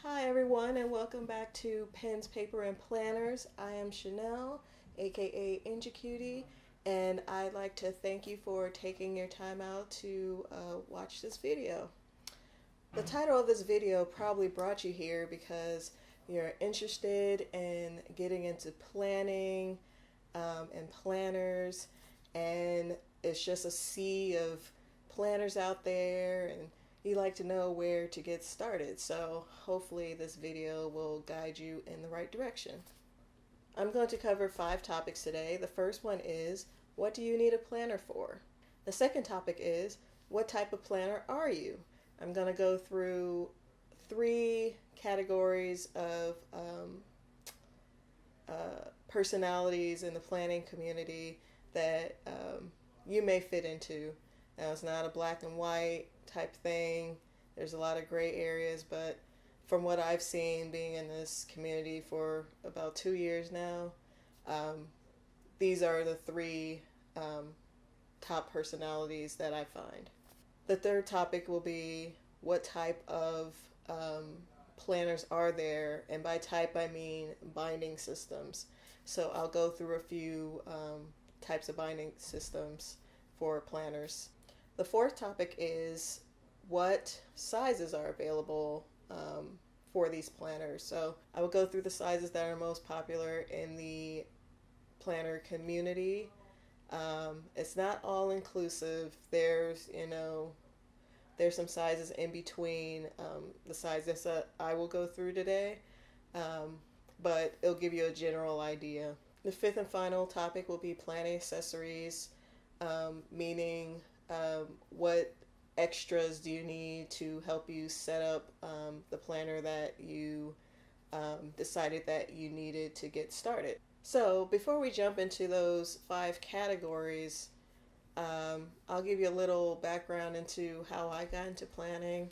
Hi everyone and welcome back to Pens, Paper, and Planners. I am Chanel, aka Ingecutie, and I'd like to thank you for taking your time out to watch this video. The title of this video probably brought you here because you're interested in getting into planning and planners, and it's just a sea of planners out there, and you like to know where to get started. So hopefully this video will guide you in the right direction. I'm going to cover 5 topics today. The first one is, what do you need a planner for? The second topic is, what type of planner are you? I'm going to go through 3 categories of personalities in the planning community that you may fit into. Now, it's not a black and white type thing. There's a lot of gray areas, but from what I've seen being in this community for about 2 years now, these are the 3 top personalities that I find. The third topic will be, what type of planners are there, and by type I mean binding systems. So I'll go through a few types of binding systems for planners. The fourth topic is, what sizes are available for these planners. So I will go through the sizes that are most popular in the planner community. It's not all inclusive. There's some sizes in between the sizes that I will go through today, but it'll give you a general idea. The fifth and final topic will be planning accessories, meaning what extras do you need to help you set up the planner that you decided that you needed to get started. So before we jump into those 5 categories, I'll give you a little background into how I got into planning.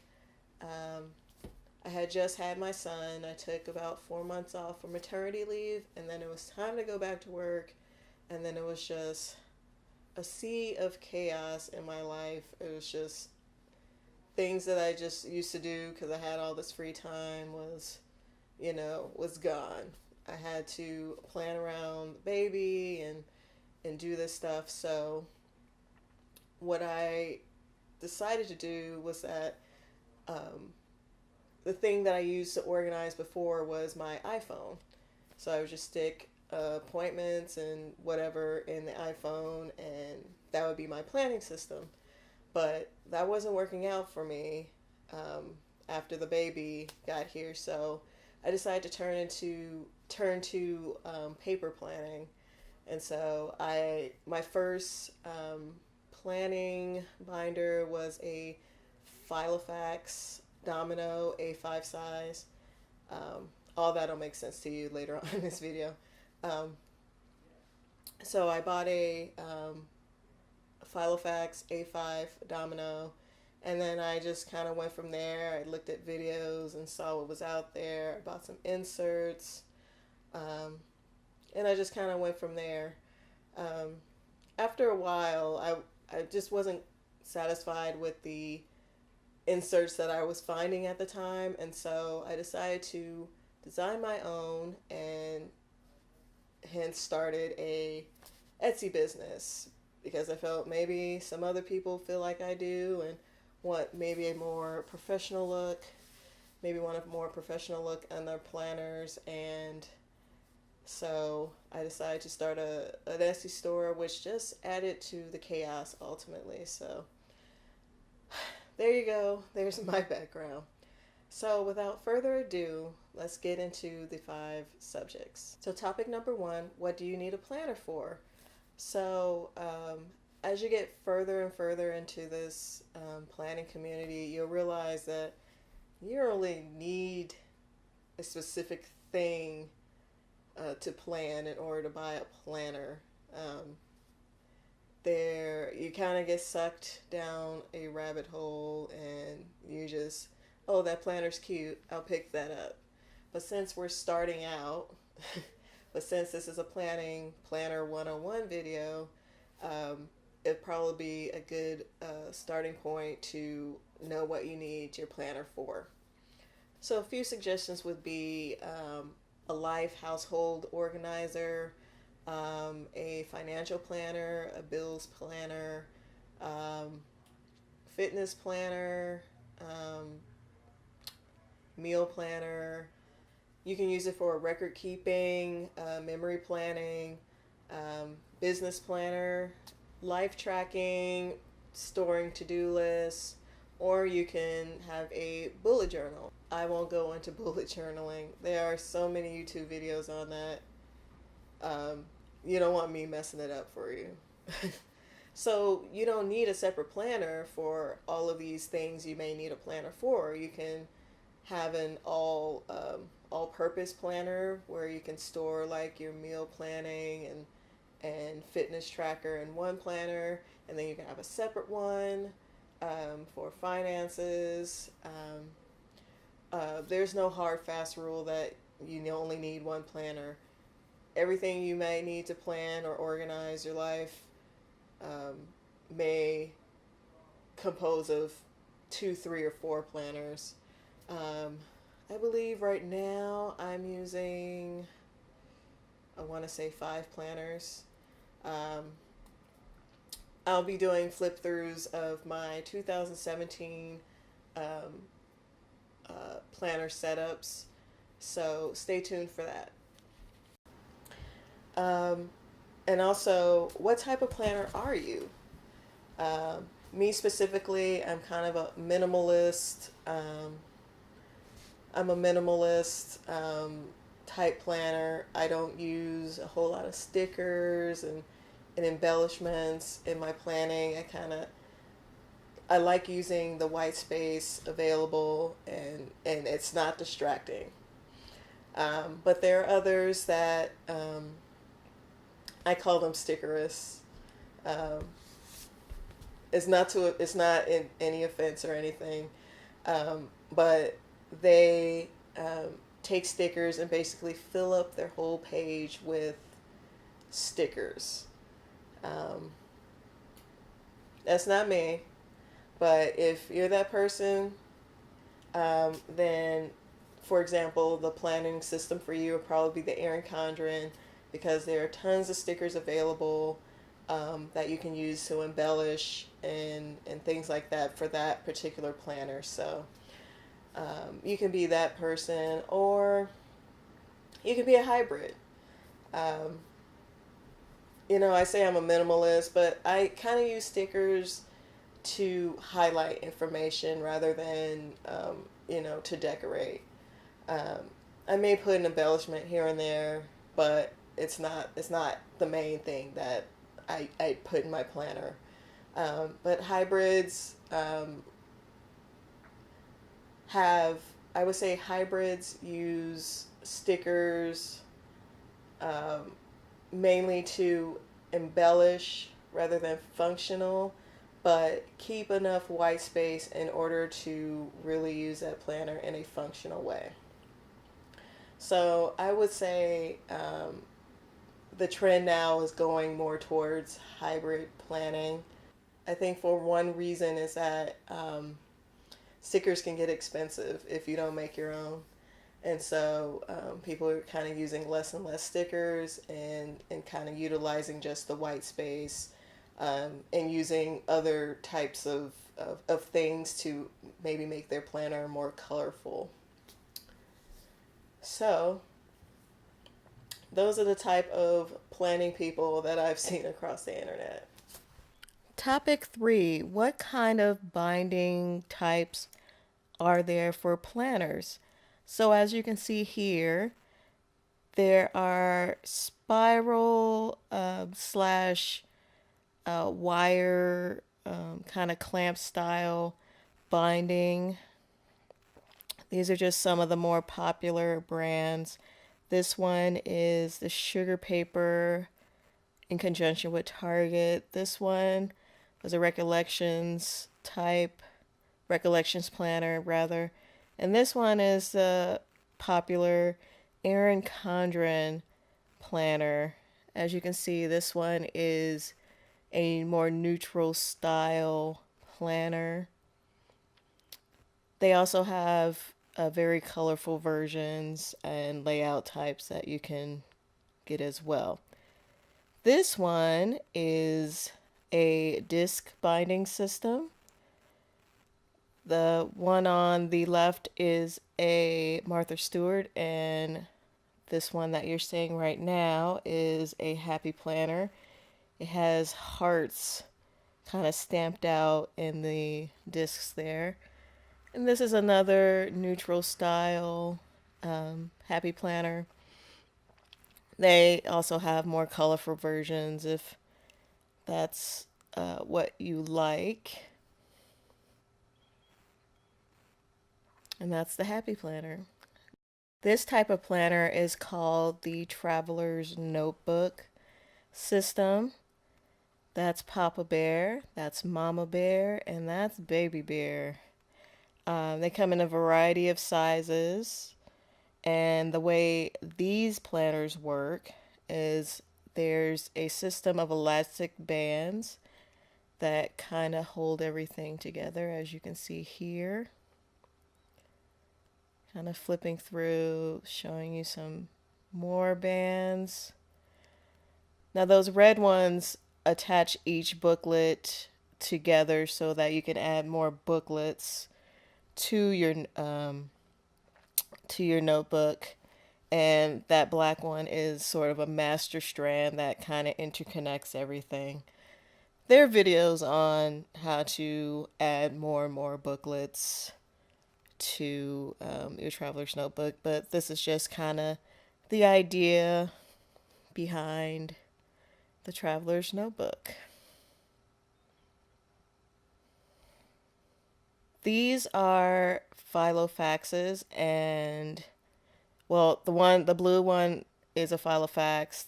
I had just had my son. I took about 4 months off for maternity leave, and then it was time to go back to work, and then it was just a sea of chaos in my life. It was just things that I just used to do because I had all this free time was gone. I had to plan around the baby and do this stuff. So what I decided to do was that the thing that I used to organize before was my iPhone. So I would just stick appointments and whatever in the iPhone, and that would be my planning system. But that wasn't working out for me after the baby got here, so I decided to turn to paper planning. And so my first planning binder was a Filofax Domino A5 size. All that'll make sense to you later on in this video. So I bought a Filofax A5 Domino, and then I just kind of went from there. I looked at videos and saw what was out there. I bought some inserts, and I just kind of went from there. After a while, I just wasn't satisfied with the inserts that I was finding at the time, and so I decided to design my own, and hence started a Etsy business, because I felt maybe some other people feel like I do and want maybe a more professional look, on their planners. And so I decided to start an Etsy store, which just added to the chaos ultimately. So there you go. There's my background. So without further ado, let's get into the 5 subjects. So topic number 1, what do you need a planner for? So as you get further and further into this planning community, you'll realize that you only need a specific thing to plan in order to buy a planner. You kind of get sucked down a rabbit hole, and you just, oh, that planner's cute, I'll pick that up. But since we're starting out, since this is a planner 101 video, it'd probably be a good starting point to know what you need your planner for. So a few suggestions would be a life household organizer, a financial planner, a bills planner, um, fitness planner, um, meal planner. You can use it for record keeping, memory planning, business planner, life tracking, storing to do lists, or you can have a bullet journal. I won't go into bullet journaling. There are so many YouTube videos on that. Um, you don't want me messing it up for you. So you don't need a separate planner for all of these things you may need a planner for. You can have an all purpose planner where you can store like your meal planning and fitness tracker in one planner, and then you can have a separate one for finances. There's no hard fast rule that you only need one planner. Everything you may need to plan or organize your life um, may compose of two, three, or four planners. Um, I believe right now I'm using, I want to say 5 planners. Um, I'll be doing flip throughs of my 2017 um, planner setups, so stay tuned for that. Um, and also, what type of planner are you? Me specifically, I'm kind of a minimalist. I'm a minimalist type planner. I don't use a whole lot of stickers and embellishments in my planning. I like using the white space available, and it's not distracting. But there are others that I call them stickerists. Um, it's not in any offense or anything, but they take stickers and basically fill up their whole page with stickers. Um, that's not me, but if you're that person, then, for example, the planning system for you would probably be the Erin Condren, because there are tons of stickers available that you can use to embellish and things like that for that particular planner. So you can be that person, or you can be a hybrid. Um, I say I'm a minimalist, but I kind of use stickers to highlight information rather than, to decorate. Um, I may put an embellishment here and there, but it's not the main thing that I put in my planner. But hybrids have, I would say hybrids use stickers um, mainly to embellish rather than functional, but keep enough white space in order to really use that planner in a functional way. So I would say the trend now is going more towards hybrid planning. I think for one reason is that stickers can get expensive if you don't make your own. And so people are kind of using less and less stickers and kind of utilizing just the white space and using other types of things to maybe make their planner more colorful. So those are the type of planning people that I've seen across the internet. Topic 3: what kind of binding types are there for planners? So as you can see here, there are spiral slash wire kind of clamp style binding. These are just some of the more popular brands. This one is the sugar paper in conjunction with Target. This one was a recollections planner rather. And this one is the popular Erin Condren planner. As you can see, this one is a more neutral style planner. They also have very colorful versions and layout types that you can get as well. This one is a disc binding system. The one on the left is a Martha Stewart, and this one that you're seeing right now is a Happy Planner. It has hearts kind of stamped out in the discs there. And this is another neutral style Happy Planner. They also have more colorful versions if that's what you like. And that's the Happy Planner. This type of planner is called the Traveler's Notebook system. That's Papa Bear, that's Mama Bear, and that's Baby Bear. They come in a variety of sizes, and the way these planners work is there's a system of elastic bands that kind of hold everything together, as you can see here. Kind of flipping through, showing you some more bands. Now those red ones attach each booklet together so that you can add more booklets to your notebook, and that black one is sort of a master strand that kind of interconnects everything. There are videos on how to add more and more booklets to your traveler's notebook, but this is just kind of the idea behind the traveler's notebook. These are Filofaxes, and well, the blue one is a Filofax.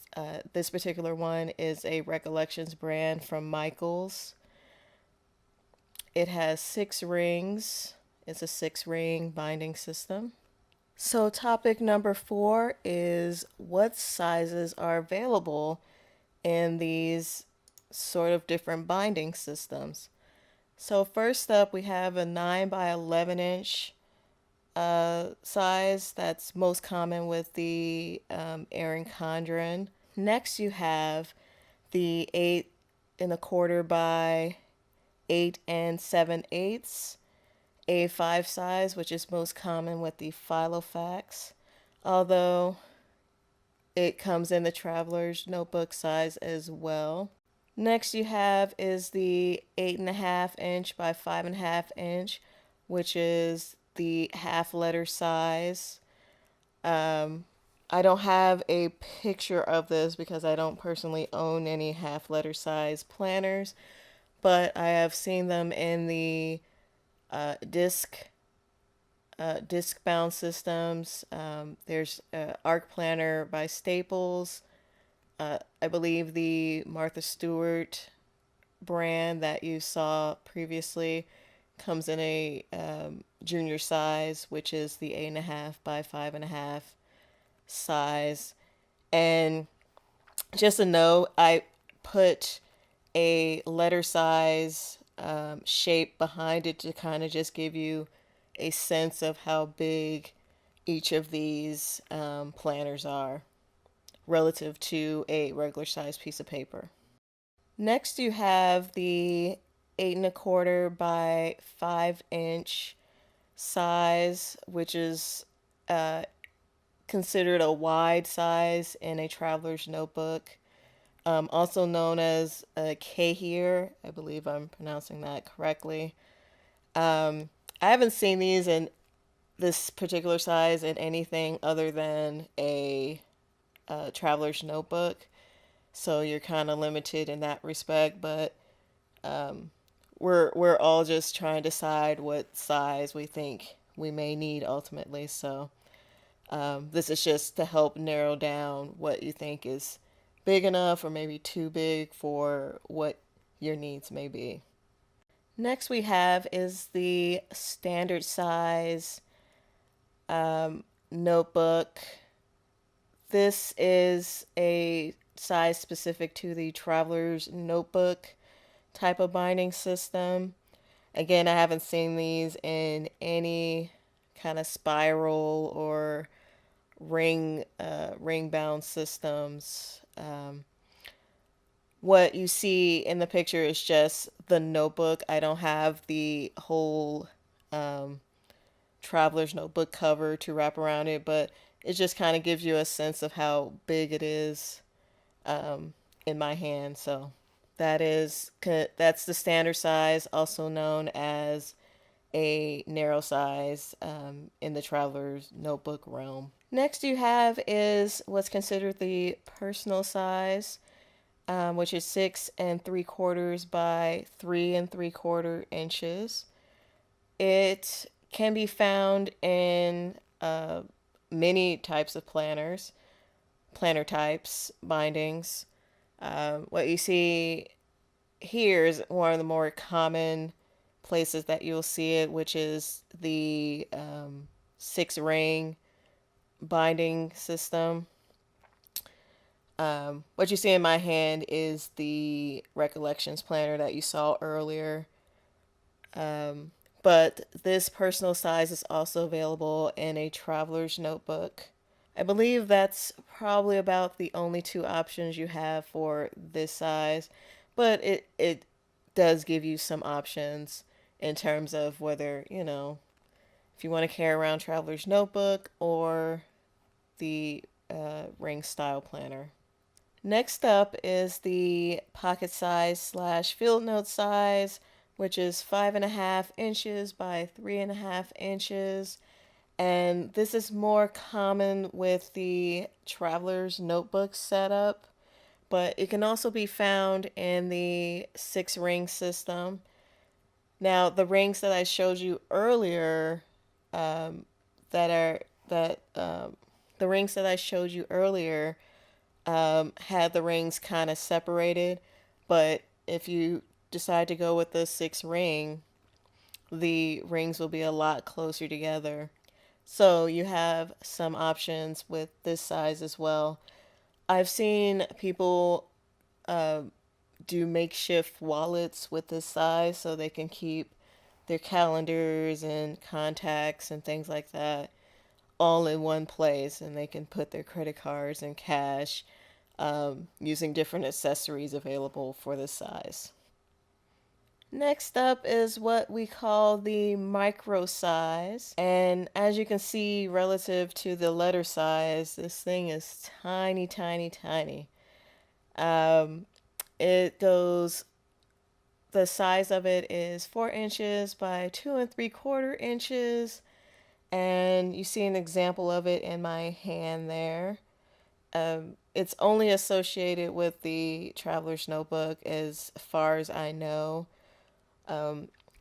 This particular one is a Recollections brand from Michaels. It has 6 rings. It's a 6-ring binding system. So topic number 4 is what sizes are available in these sort of different binding systems. So first up, we have a 9 by 11 inch size that's most common with the Erin Condren. Next, you have the 8 1/4 by 8 7/8 A5 size, which is most common with the Filofax, although it comes in the traveler's notebook size as well. Next you have is the 8.5 inch by 5.5 inch, which is the half letter size. I don't have a picture of this because I don't personally own any half letter size planners, but I have seen them in the disc bound systems. There's Arc Planner by Staples. I believe the Martha Stewart brand that you saw previously comes in a junior size, which is the 8.5 by 5.5 size. And just a note, I put a letter size shape behind it to kind of just give you a sense of how big each of these planners are relative to a regular size piece of paper. Next you have the 8 1/4 by 5 inch size, which is considered a wide size in a traveler's notebook, also known as a Kahir. I believe I'm pronouncing that correctly. I haven't seen these in this particular size in anything other than a traveler's notebook, so you're kind of limited in that respect, but we're all just trying to decide what size we think we may need ultimately. So this is just to help narrow down what you think is big enough or maybe too big for what your needs may be. Next we have is the standard size notebook. This is a size specific to the traveler's notebook type of binding system. Again, I haven't seen these in any kind of spiral or ring bound systems. What you see in the picture is just the notebook. I don't have the whole um, traveler's notebook cover to wrap around it, but it just kind of gives you a sense of how big it is in my hand. So that's the standard size, also known as a narrow size in the traveler's notebook realm. Next, you have is what's considered the personal size, which is 6 3/4 by 3 3/4 inches. It can be found in many types of planners, planner types, bindings. What you see here is one of the more common places that you'll see it, which is the 6 ring binding system. What you see in my hand is the Recollections planner that you saw earlier. But this personal size is also available in a traveler's notebook. I believe that's probably about the only two options you have for this size, but it does give you some options in terms of whether, if you want to carry around traveler's notebook or the ring style planner. Next up is the pocket size slash field note size, which is 5.5 inches by 3.5 inches. And this is more common with the traveler's notebook setup, but it can also be found in the 6 ring system. Now, the rings that I showed you earlier, that are that the rings that I showed you earlier had the rings kind of separated, but if you decide to go with the 6 ring, the rings will be a lot closer together. So you have some options with this size as well. I've seen people uh, do makeshift wallets with this size so they can keep their calendars and contacts and things like that all in one place, and they can put their credit cards and cash using different accessories available for this size. Next up is what we call the micro size. And as you can see, relative to the letter size, this thing is tiny, tiny, tiny. Um, it goes, the size of it is 4 inches by 2 3/4 inches. And you see an example of it in my hand there. It's only associated with the traveler's notebook as far as I know.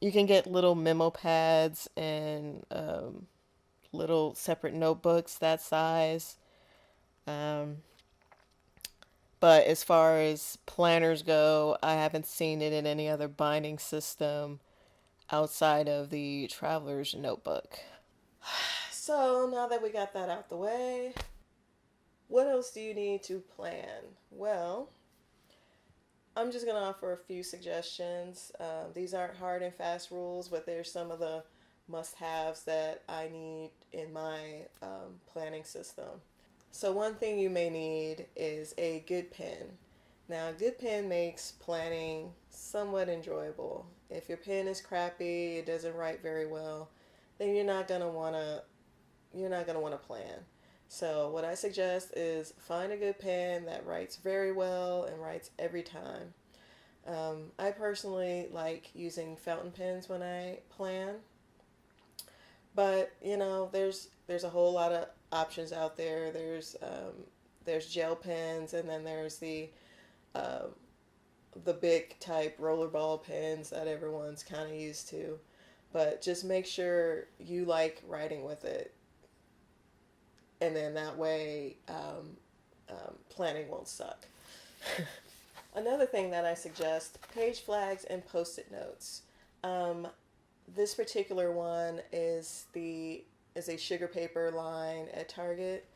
You can get little memo pads and little separate notebooks that size. Um, but as far as planners go, I haven't seen it in any other binding system outside of the traveler's notebook. So now that we got that out the way, what else do you need to plan? Well, I'm just going to offer a few suggestions. These aren't hard and fast rules, but they're some of the must-haves that I need in my planning system. So one thing you may need is a good pen. Now, a good pen makes planning somewhat enjoyable. If your pen is crappy, it doesn't write very well, then you're not gonna wanna plan. So what I suggest is find a good pen that writes very well and writes every time. I personally like using fountain pens when I plan, but there's a whole lot of options out there. There's gel pens, and then there's uh, the big type rollerball pens that everyone's kind of used to. But just make sure you like writing with it, and then that way planning won't suck. Another thing that I suggest, page flags and post-it notes. This particular one is a sugar paper line at Target.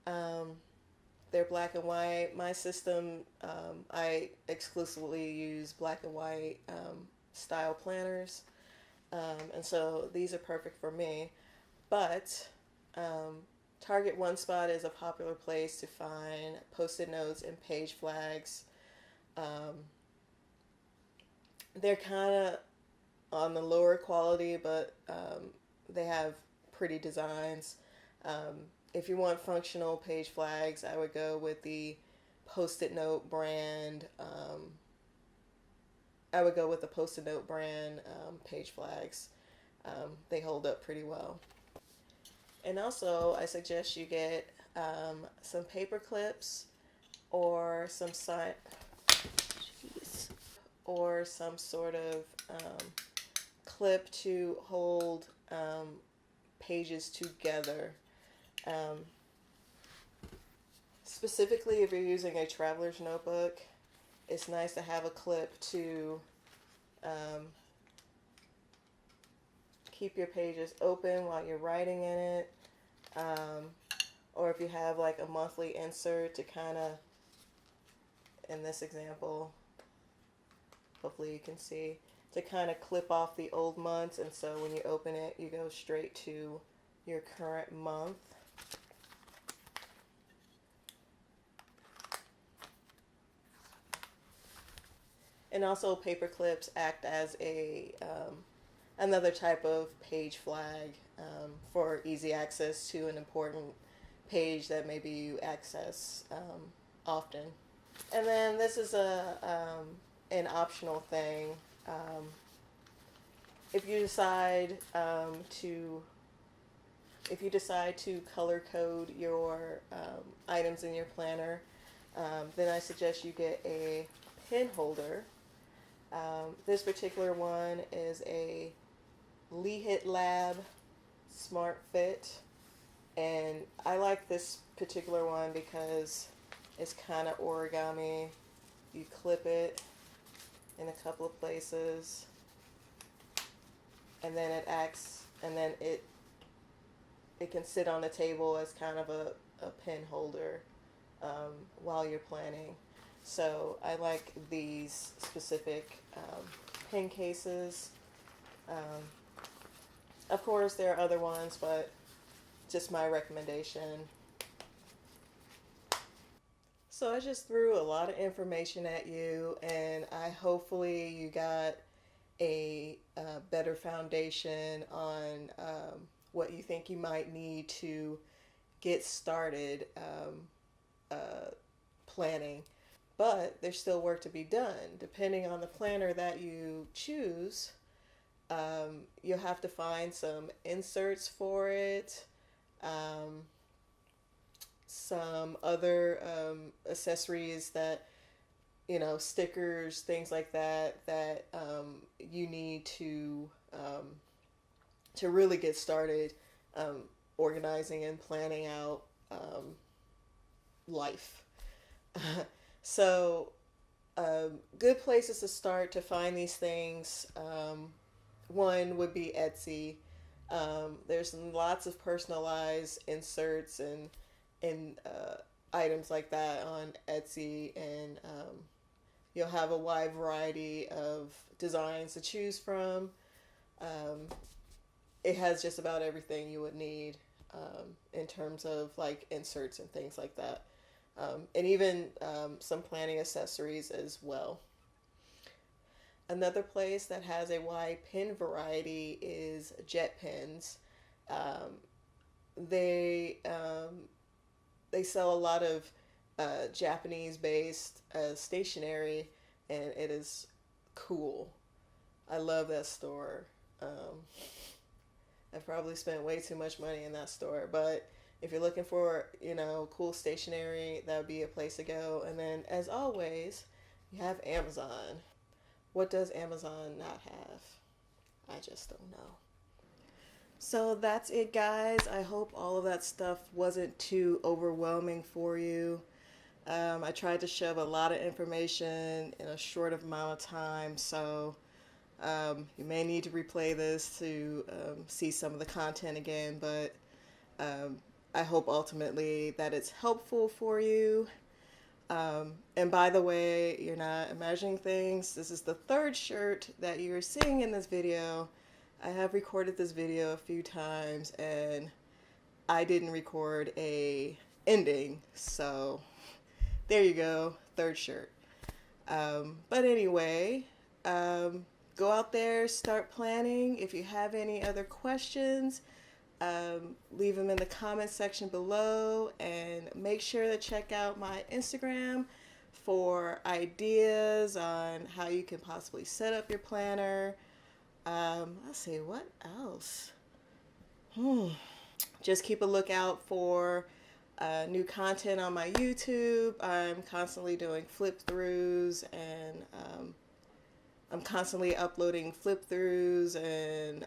They're black and white. My system, I exclusively use black and white style planners. And so these are perfect for me. But target one spot is a popular place to find post-it notes and page flags. They're kind of on the lower quality, but they have pretty designs. If you want functional page flags, I would go with the Post-it Note brand. I would go with the Post-it Note brand page flags. They hold up pretty well. And also, I suggest you get some paper clips or some or some sort of clip to hold pages together. Specifically, if you're using a traveler's notebook, it's nice to have a clip to keep your pages open while you're writing in it. Or if you have like a monthly insert to kind of, in this example, hopefully you can see, to kind of clip off the old months, and so when you open it, you go straight to your current month. And also paper clips act as a another type of page flag for easy access to an important page that maybe you access often. And then this is an optional thing. If you decide to color code your items in your planner, then I suggest you get a pen holder. This particular one is a Lehit Lab Smart Fit, and I like this particular one because it's kind of origami. You clip it in a couple of places, and then it can sit on the table as kind of a pen holder while you're planning. So I like these specific pen cases. Of course, there are other ones, but just my recommendation. So I just threw a lot of information at you, and hopefully you got a better foundation on what you think you might need to get started planning. But there's still work to be done. Depending on the planner that you choose, you'll have to find some inserts for it, some other accessories that, stickers, things like that you need to really get started organizing and planning out life. So, good places to start to find these things. One would be Etsy. There's lots of personalized inserts and items like that on Etsy, and you'll have a wide variety of designs to choose from. It has just about everything you would need in terms of like inserts and things like that. And even some planning accessories as well. Another place that has a wide pen variety is Jet Pens. They sell a lot of Japanese-based stationery, and it is cool. I love that store. I've probably spent way too much money in that store, but if you're looking for, cool stationery, that would be a place to go. And then, as always, you have Amazon. What does Amazon not have? I just don't know. So that's it, guys. I hope all of that stuff wasn't too overwhelming for you. I tried to shove a lot of information in a short amount of time, so you may need to replay this to see some of the content again, but I hope ultimately that it's helpful for you. And by the way, you're not imagining things. This is the third shirt that you're seeing in this video I have recorded this video a few times and I didn't record a ending, so there you go, third shirt. But anyway, go out there, start planning. If you have any other questions, leave them in the comment section below, and make sure to check out my Instagram for ideas on how you can possibly set up your planner. Let's see, what else? Just keep a lookout for new content on my YouTube. I'm constantly doing flip throughs, and I'm constantly uploading flip throughs and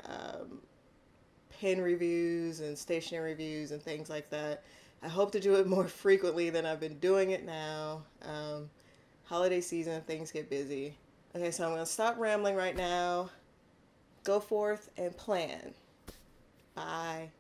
pen reviews and stationery reviews and things like that. I hope to do it more frequently than I've been doing it now. Holiday season, things get busy. Okay, so I'm going to stop rambling right now. Go forth and plan. Bye.